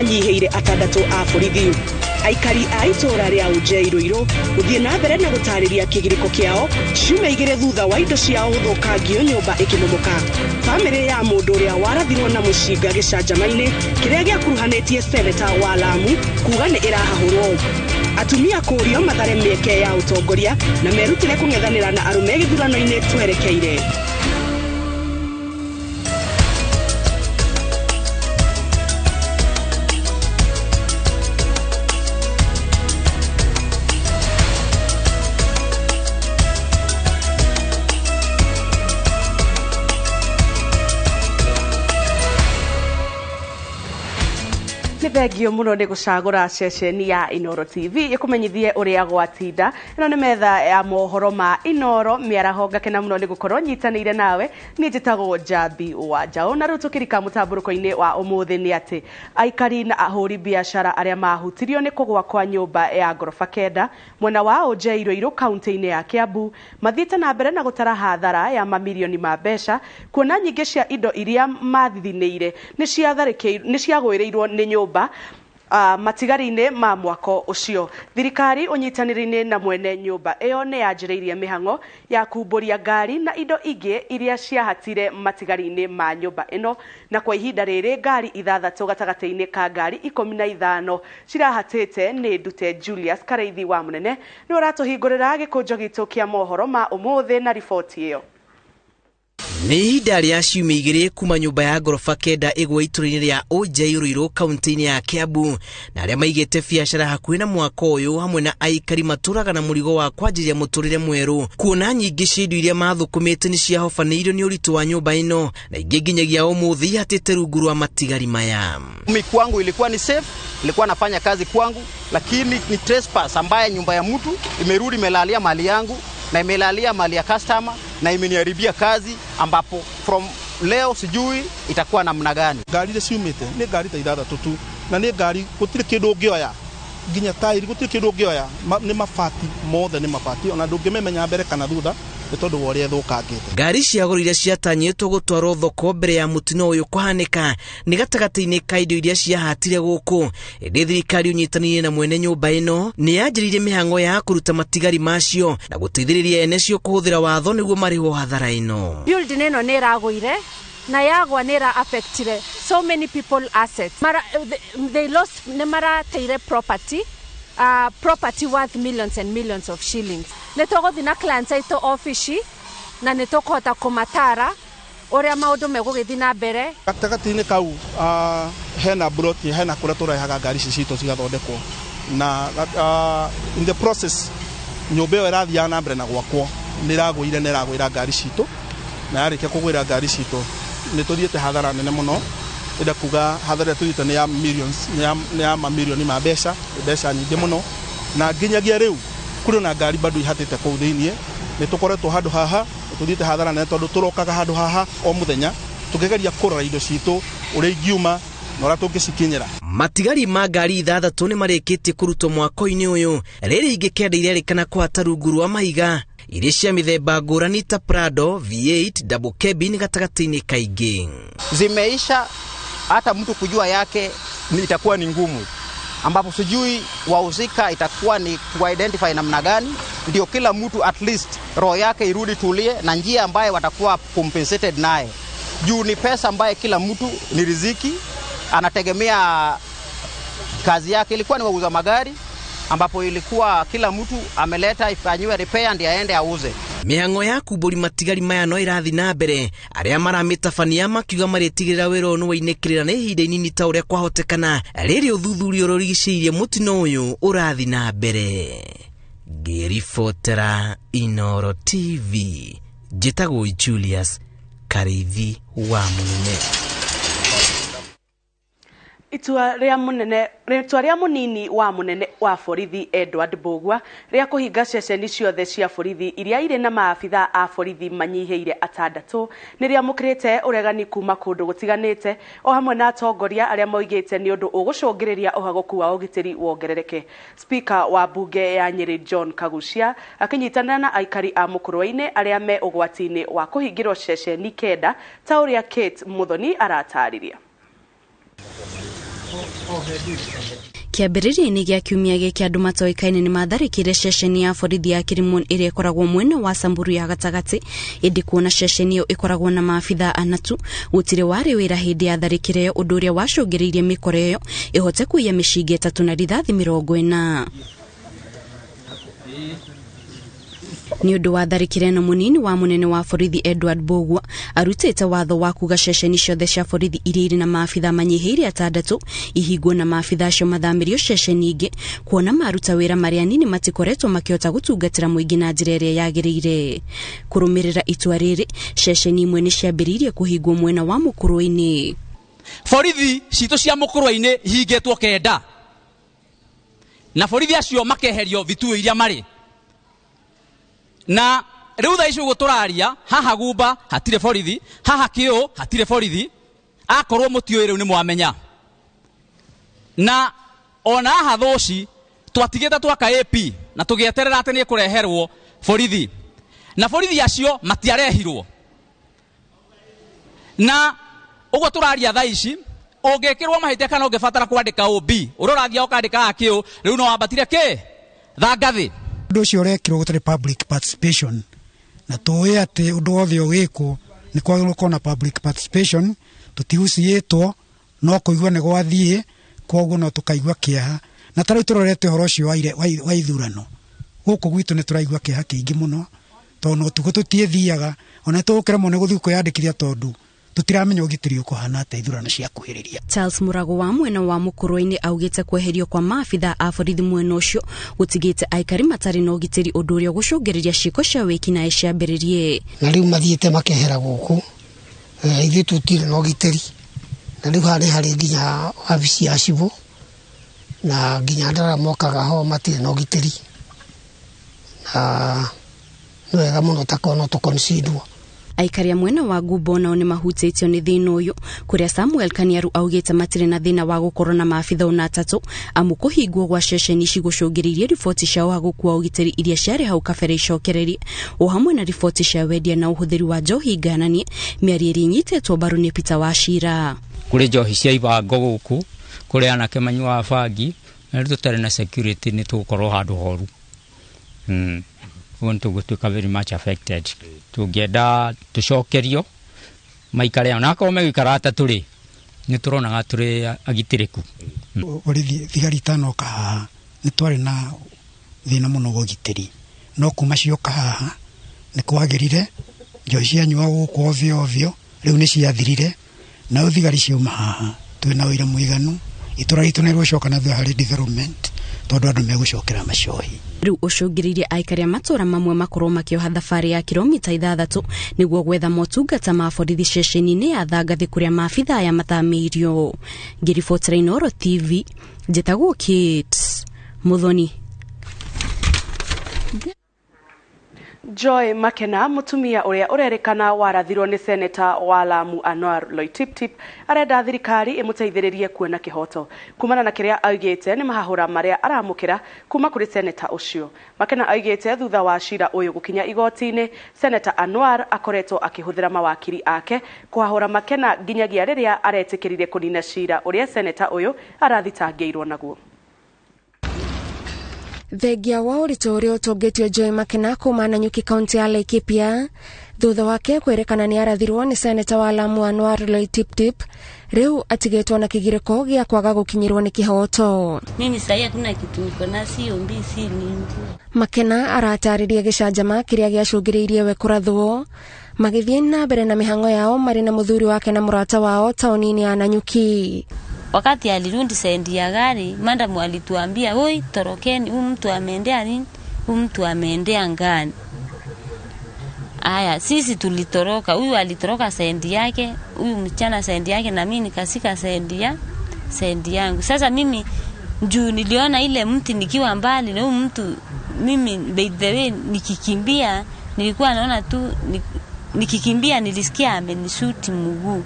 Nyiheire atandatu a borithi aikari a itora ria Inooro guthie na mbere na gutariria kigiriko kiao ciumia igire thutha wa indo ciao guthukangio nyumba ikimomoka. Family ya mundu uria warathirwo na mucinga gicanjamaine kiria giakuruhanitie seneta wa Lamu kuga ni irahahurwo. Atumia kurio mathare mieke ya utongoria na merutire kungethanira na arume githurano-ini twerekeire. Thengio muno ni gucagura ceceni ya Inooro TV ikumenyithie uria gwatinda. Ino ni metha ya mohoro ma Inooro Miaraho, ngakena muno ni gukorwo nyitanire nawe. Ni njitagwo Jambi wa Njau na riu tukirika mutamburuko-ini wa umuthi ni ati aikari na ahuri biashara aria mahutirio ni kugwa kwa nyumba ya ngorofa kenda mwena wa Inooro kaunti-ini ya Kiambu mathiite na mbere na gutara hathara ya mamilioni ma mbeca kuona nyingi cia indo iria mathithineire ni ciagwirirwo ni nyumba matigari-ini ma mwako ucio. Thirikari unyitaniri-ini na mwene nyumba iyo ni yanjiriirie mihango ya kumburia ngari na indo ingi iria ciahatire matigari-ini ma nyumba ino, na kwa ihinda riri ngari 6 gatagati-ini ka ngari 15 cirahatite ni Ndute Julius Kareithi wa Munene ni uratuhingurira gikunjo gitu kia mohoro ma umuthi na riboti iyo. Ni ihinda ria ciumia igiri kuma nyumba ya ngorofa kenda igwa itũra-inĩ ria Inooro kaunti-inĩ ya Kiambu, na aria maigite biashara hakuhi na mwako uyu hamwe na aikari maturaga na murigo wa kwanjiria muturire mweru kuona nyingi cia indo iria mathukumite ni ciahofanĩirio ni uritu wa nyumba ino na ingi nginyagia umuthi hatite rungu rwa matigari maya. Mimi kwangu ilikuwa ni safe, ilikuwa nafanya kazi kwangu, lakini ni trespass ambaye nyumba ya mtu imerudi imelalia mali yangu na imelalia mali ya customer na imeniharibia kazi, ambapo from leo sijui itakuwa namna gani. Gari ile ciumite ni gari ta 6 tu na ni gari gutire kindu ngioya nginya tairi gutire kindu ngioya ni mabati mothe ni mabati ona ndungimemenya mbere kana thutha ni tondu woria thukangite. Ngari ciagurire ciatanyitwo gutwarwo thoko mbere ya mutino uyu kuhanika ni gatagati-ini ka indo iria ciahatire guku. Indi thirikari unyitanire na mwene nyumba ino ni yanjiririe mihango ya kuruta matigari macio na guteithiriria ene cio kuhuthira watho niguo marihwo hathara ino. Building ino ni raguire na yagwa ni ra affectire so many people assets. They lost teire property worth millions and millions of shillings. Netogothi na clients aito office na netokuhota kumatara uria maundu megugithi na mbere. Gatagati-ini kau hena broti hena kuria turahaga ngari cito cigathondekwo na in the process nyumba iyo irathia na mbere na gwakwo niragwira ngari cito na yarikia kugwira ngari cito nituthiete hathara nene muno. Ida kuga hathara tuyita ni ya millions ni ya mamilioni ma mbeca nyingi muno na nginyagia riu kuri na ngari bado ihatite kuu thiini ni tukoretwo handu haha tuthiite hathara nene tondu turokaga handu haha o muthenya tukigeria kurora indo citu uria ingiuma na uria tungicikinyira. Matigari ma ngari 6 ni marikitie kurutwo mwako-ini uyu, riri ingi kenda irerikana kuhata rungu rwa mahiga iria cia mithemba ngurani ta Prado V8 double cabin gatagati-ini kaingi zimeisha. Hata mtu kujua yake itakuwa ni ngumu, ambapo sijui wahusika itakuwa ni kuidentify namna gani ndio kila mtu at least roho yake irudi tulie na njia ambaye watakuwa compensated naye. Juu ni pesa ambaye kila mtu ni riziki anategemea kazi yake. Ilikuwa ni wauza magari ambapo ilikuwa kila mtu ameleta ifanywe repair ndio aende auze. Mihango ya kumburi matigari maya no irathi na mbere, aria maramitafania makiuga maritigirira wira onu wainekirira na ihinda inini ta uria kwahotekana riri uthuthuria urigiceirie mutino uyu urathi na mbere. Ngiribotera Inooro TV, njitagwo Julius Kareithi wa Munene. Itua ria munini wa munene wa borithi Edward Bogwa ria kuhinga ceceni ciothe cia borithi iria ire na maabitha a borithi manyiheire atandatu ni ria mukirite uregani kuma kundu gutiganite o hamwe na atongoria aria moigite ni undu ugucungiriria uhagoku wa ugitiri wongerereke. Speaker wa bunge ya Nyeri John Kagucia akinyitana na aikari a mukurwa-ini aria me ugwati-ini wa kuhingirwo ceceni kenda ta uria Kate Muthoni aratariria. Kiambĩrĩria-inĩ gĩa kiumia gĩkĩ andũ matoĩkaine nĩ matharĩkĩire ceceni ya borithi ya Kirimon ĩrĩa ĩkoragwo mwena wa Samburu ya gatagatĩ, ĩndĩ kuona ceceni ĩyo ĩkoragwo na maabitha anatu, gũtirĩ warĩ wĩra hĩndĩ ya tharĩkĩro ĩyo, ũndũ ũrĩa wacũngĩrĩirie mĩkora ĩyo ĩhote kũiya mĩcinga 3 na rithathi 40. Nĩ ũndũ wa tharĩkĩro ĩno, mũnini wa mũnene wa borithi Edward Bogwa arutĩte watho wa kuga ceceni ciothe cia borithi iria irĩ na maabitha manyihĩire 6 ihingwo na maabitha acio mathamĩrio ceceni ingĩ, kuona maruta wĩra marĩa anini matikoretwo makĩhota gũtungatĩra mũingĩ na njĩra ĩrĩa yagĩrĩire. Kũrũmĩrĩra itua rĩrĩ, ceceni imwe nĩ ciambĩrĩirie kũhingwo mwena wa Mũkũrũ-inĩ. Borithi citũ cia Mũkũrũ-inĩ ihingĩtwo 9 na borithi acio makeherio vituo iria marĩ. Na riu tha icio gũtũraria haha Gumba hatire borithi, haha Kĩũ hatire borithi, akorwo mũtio riu nĩ mwamenya. Na ona haha Thũci twatigĩte twaka AP na tũgĩeterera atĩ nĩ kũreherwo borithi, na borithi acio matiarehirwo. Na ũguo tũraria tha ici ũngĩkĩrwo mahĩtia kana ũngĩbatara kwandĩka OB ũrorathia ũkandĩka Kĩũ, riu no wambatire kĩ thangathĩ. Ũndũ ũcio ũrekirwo gũtarĩ public participation, na tũĩ atĩ ũndũ wothe ũgĩkwo nĩ kwagĩrĩirwo gũkorwo na public participation. Tũtihuciĩtwo no kũigua nĩ gwathiĩ, koguo no tũkaigua kĩeha, na tarĩu tũrorete ũhoro ũcio wa ithurano gũkũ gwitũ nĩ tũraigua kĩeha kĩingĩ mũno, tondũ no tugo tũtiĩthiaga ona tũgũkĩremwo nĩ gũthiĩ kwĩyandĩkithia tondũ tutiramenya ũgitĩri ũkũhana atĩa ithurano cia kuhĩrĩria. Charles Murago wa mwena wa Mũkũrũ-inĩ augĩte kweherio kwa maabitha a borithi mwena ũcio gũtigĩte aikari matarĩ na ũgitĩri, ũndũ ũrĩa gũcũngĩrĩria ciĩko cia wĩkinaĩ ciambĩrĩrie. Na rĩu mathiĩte makehera gũkũ, ithuĩ tũtirĩ na ũgitĩri, na rĩu harĩ nginya wabici ya cibũ na nginya ndara mokaga ho matirĩ na ũgitĩri, na nĩ wega mũno takono tũkonsidwo. Aikari a mwena wa Gumba nao nĩ mahutĩtio nĩ thĩna ũyũ, kũrĩa Samuel Kaniaru augĩte matirĩ na thĩna wa gũkorwo na maabitha 3 amu kũhingwo gwa ceceni ici gũcũngĩrĩirie riboti cia wagũ kwa ũgitĩri iria ciarĩ hau kabere icokererie, o hamwe na riboti cia wendia na ũhũthĩri wa njohi ngananie, mĩario ĩrĩa ĩnyitĩtwo mbaru nĩ Peter Wachira. Kũrĩ njohi cia ibango gũkũ, kũrĩ anake manyuaga bangi, na rĩu tũtarĩ na security nĩ tũgũkorwo handũ horu. Want to go to very much affected to get that to shokerio maikare ona ko megikarata turi ni turonaga turi agitiriku borithi thigari tano ka ni twari na thina muno gũgitĩri, no kuma cioka haha ni kwagĩrire njohi cia nyua gũkũ ovyo rĩu nĩ ciathirire, na thigari ciuma haha twina wĩra mũiganu itũraitũ nĩ rũcoka na harĩ development tondũ andũ megũcokera macohi. Rĩu ũcũngĩrĩirie aikari a matũra mamwe makorwo makĩoha thabarĩ ya kilomita 6 nĩguo gwetha motungata ma borithi ceceni-inĩ ya Thangathĩ kũrĩa maabitha aya mathamĩirio. Ngĩribotera Inooro TV, njĩtagwo Kate Muthoni. Joy Makena, mutumia ũrĩa ũrerĩkana warathirwo nĩ seneta wa Lamu Anwar Loitiptip, arenda thirikari ĩmũteithĩrĩrie kuona kĩhoto kumana na kĩrĩa augĩte nĩ mahahũra marĩa aramũkĩra kuma kũrĩ seneta ũcio. Makena augĩte thutha wa cira ũyũ gũkinya igoti-inĩ, seneta Anwar akoretwo akĩhũthĩra mawakiri ake kũhahũra Makena nginyagia rĩrĩa aretĩkĩrire kũnina cira ũrĩa seneta ũyũ arathitangĩirwo naguo. Thengia wa ũritũ ũrĩa ũtũngĩtio Joy Makena kuma Nanyuki kaunti ya Laikipia thutha wake kwerekana nĩ arathirwo nĩ seneta wa Lamu Anwar Loitiptip, rĩu atigĩtwo na kĩgirĩko gĩa kwaga gũkinyĩrwo nĩ kĩhoto. Mimi sasa hakuna kitu niko na sio mbisi nini. Makena aratarĩria gĩcanjama kĩrĩa gĩacũngĩrĩirie we kũrathwo, magĩthiĩ na mbere na mĩhango yao marĩ na mũthuri wake na mũrata wao taũni-inĩ ya Nanyuki. Wakati alirundi sendi ya gari, mandamu alituambia, "Oi, torokeni, mtu ameendea nini? Mtu ameendea ngani?" Aya, sisi tulitoroka. Huyu alitoroka sendi yake, huyu mchana sendi yake, na mimi nikasika sendi yangu. Sasa mimi juu niliona ile mti nikiwa mbali na huyu mtu, mimi by the way nikikimbia, nilikuwa naona tu nikikimbia nilisikia amenishuti mguu.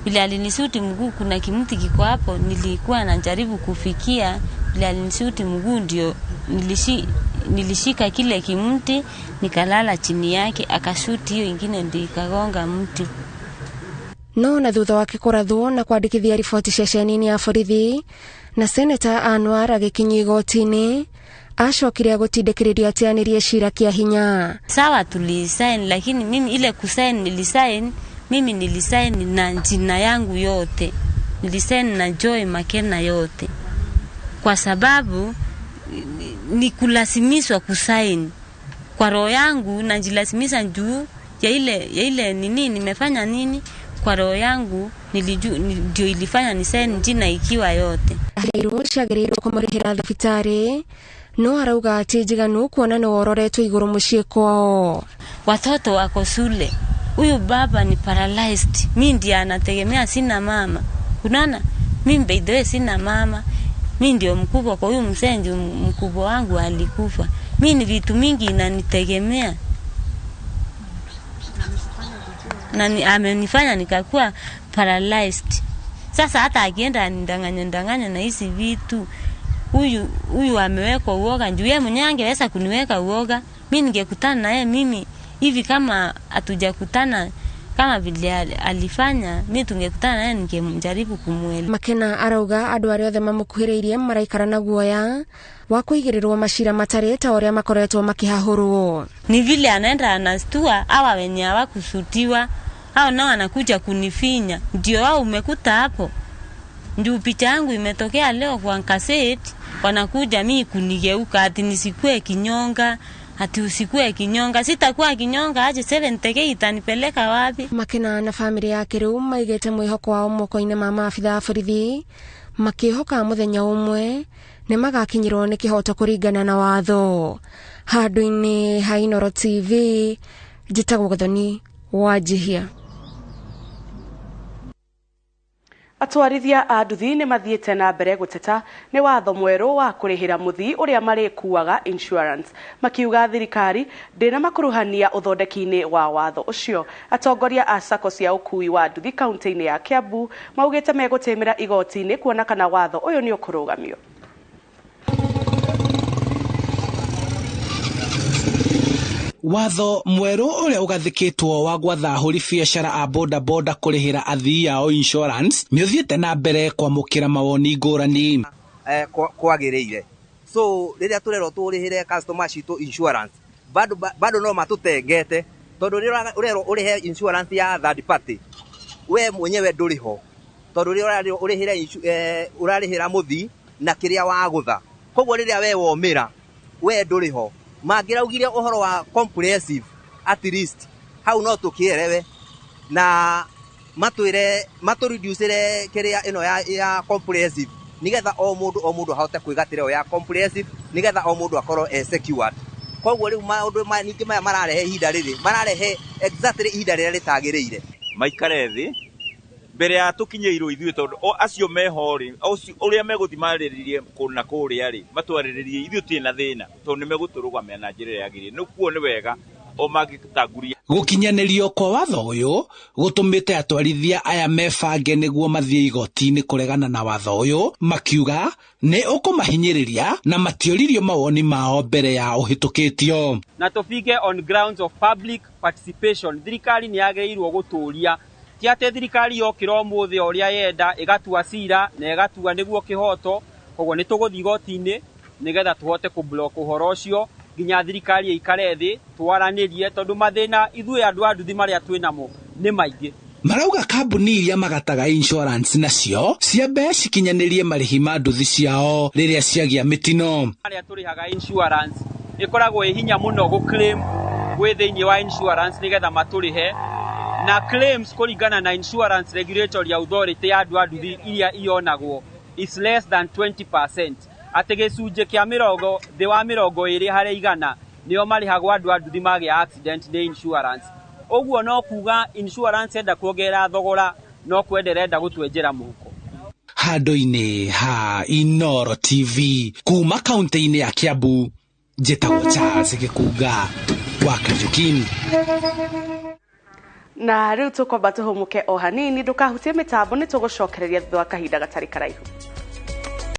Bila alinisuti mguu, kuna kimuti kiko hapo, nilikuwa najaribu kufikia, bila alinisuti mguu ndio nilishika kile kimuti, nikalala chini yake, akashuti hiyo ingine ndio ikagonga mti. no na thutha wake kũrathwo na kwandĩkithia riboti ceceni-inĩ ya borithi na seneta Anwar agĩkinyia igoti-inĩ acokire gũtindĩkĩrĩria atianĩrie cira kĩa hinya. Sawa tulisaini, lakini mimi ile kusaini nilisaini na jina yangu yote, nilisaini na Joy Makena yote, kwa sababu ni kulazimishwa kusaini kwa roho yangu, najilazimisha juu ya ile nini nimefanya nini kwa roho yangu, ndio ilifanya nisaini jina ikiwa yote. Ahero shagereirwo kũmũrĩhĩra thibitarĩ no arauga ati njiganu kuona nĩ wororetwo igũrũ mũciĩ kwao. Watoto wako shule, huyu baba ni paralyzed, mimi ndiye anategemea, sina mama. Unaona, mimi by the way sina mama, mimi ndio mkubwa kwa huyu mzee, ndio mkubwa wangu alikufa. Mimi ni vitu mingi inanitegemea, na amenifanya nikakuwa paralyzed. Sasa hata akienda ndanganya na hizi vitu, huyu amewekwa uoga, juu yeye mwenyewe angeweza kuniweka uoga, mimi ningekutana naye mimi hivi, kama hatujakutana kama vile alifanya, mimi tungekutana naye ningemjaribu kumwelewa. Makena arauga andũ arĩa othe mamũkuhĩrĩirie maraikara na guoya wa kũigĩrĩrwo macira matarĩ ta ũrĩa makoretwo makĩhahũrwo. Ni vile anaenda anastua hawa wenye hawakusutiwa, hao nao anakuja kunifinya, ndio wao umekuta hapo. Ndio picha yangu imetokea leo kwa kaseti, wanakuja mimi kunigeuka ati nisikue kinyonga, ati usikue kinyonga. Sitakuwa kinyonga, aje 7K itanipeleka wapi? Makena na family yake rĩu maigĩte mwĩhoko wao moko-inĩ ma maabitha a borithi, makĩhoka mũthenya ũmwe nĩ magakinyĩrwo nĩ kĩhoto kũringana na watho. Handũ-inĩ ha Inooro TV, njĩtagwo Gathoni wa Njihia. Atwarithia a nduthi nĩ mathiĩte na mbere gũteta nĩ watho mwerũ wa kũrĩhĩra mũthii ũrĩa marĩkuaga insurance, makiuga thirikari ndĩna makuruhania ũthondeki-inĩ wa watho ũcio. Atongoria a sako cia ũkui wa nduthi kaunti-inĩ ya Kiambu maugĩte megũtĩmĩra igoti-inĩ kuona kana watho ũyũ nĩ ũkũrũgamio. Watho mwerũ ũrĩa ũgathĩkĩtwo wa gwatha ahũri biacara a boda kũrĩhĩra athii ao insurance nĩ ũthiĩte na mbere kwamũkĩra mawoni ngũrani. Kwagĩrĩire. So rĩrĩa tũrerwo tũrĩhĩre customer citũ insurance, bado no matũtengete, tondũ rĩrĩa ũrĩhe insurance ya third party, we mwenyewe ndũrĩ ho, tondũ rĩrĩa ũrarĩhĩra mũthii na kĩrĩa wagũtha. Koguo rĩrĩa we womĩra, we ndũrĩ ho. Mangĩraugire ũhoro wa comprehensive, at least hau no tũkĩerewe na matũreducere kĩrĩa ĩno ya comprehensive, nigetha o mũndũ ahote kwĩgatĩra ya comprehensive, nigetha o mũndũ akorwo secured. Koguo rĩu maũndũ maya ningĩ maya mararehe ihinda rĩrĩ, mararehe exactly ihinda rĩrĩa rĩtagĩrĩire. Maikare thĩ mbere ya tũkinyĩirwo ithuĩ, tondũ acio meho rĩ, ũrĩa megũthimarĩrĩrie kũna kũrĩa rĩ, matwarĩrĩrie ithuĩ tĩ na thĩna, tondũ nĩ megũtũrũgamia na njĩra yagĩrĩire. Nĩkuo nĩ wega o mangĩtanguria. Gũkinyanĩrio kwa watho ũyũ gũtũmĩte atwarithia aya mebange nĩguo mathiĩ igoti-inĩ kũregana na watho ũyũ, makiuga nĩ ũkũmahinyĩrĩria na matioririo mawoni mao mbere ya ũhĩtũkĩtio. Na tũbinge on grounds of public participation. Thirikari nĩ yagĩrĩirwo gũtũria, ti atĩ thirikari yokĩra ũmũthĩ ũrĩa yenda ĩgatua cira na ĩgatua nĩguo kĩhoto. Koguo nĩ tũgũthiĩ igoti-inĩ nĩgetha tũhote kũblock ũhoro ũcio nginya thirikari ĩikare thĩ twaranĩrie, tondũ mathĩna ithuĩ andũ a nduthi marĩa twĩnamo nĩ maingĩ. Marauga kambuni iria magataga insurance nacio ciambe cikinyanĩrie marĩhi ma nduthi ciao rĩrĩa ciagĩa mĩtino. Arĩa tũrĩhaga insurance ĩkoragwo ĩ hinya mũno gũclaim gwĩ thĩinĩ wa insurance nĩgetha matũrĩhe, na claims kũringana na insurance regulatory authority ya andũ a nduthi iria ionagwo is less than 20%. Atĩ gĩcunjĩ kĩa thĩ wa 20 harĩ 100 nĩo marĩhagwo andũ a nduthi magĩa accident nĩ insurance. Ũguo no kuga insurance enda kuongerera thogora, no kwenderenda gũtwenjera mũhuko. Handũ-inĩ ha Inooro TV kuma kaunti-inĩ ya Kiambu, njĩtagwo Charles Gĩkunga wa Kariũki. Na rĩu tũkwamba tũhũmũke o hanini, ndũkahutie mĩtambo, nĩ tũgũcokereria thutha wa kahinda gatarĩ karaihu.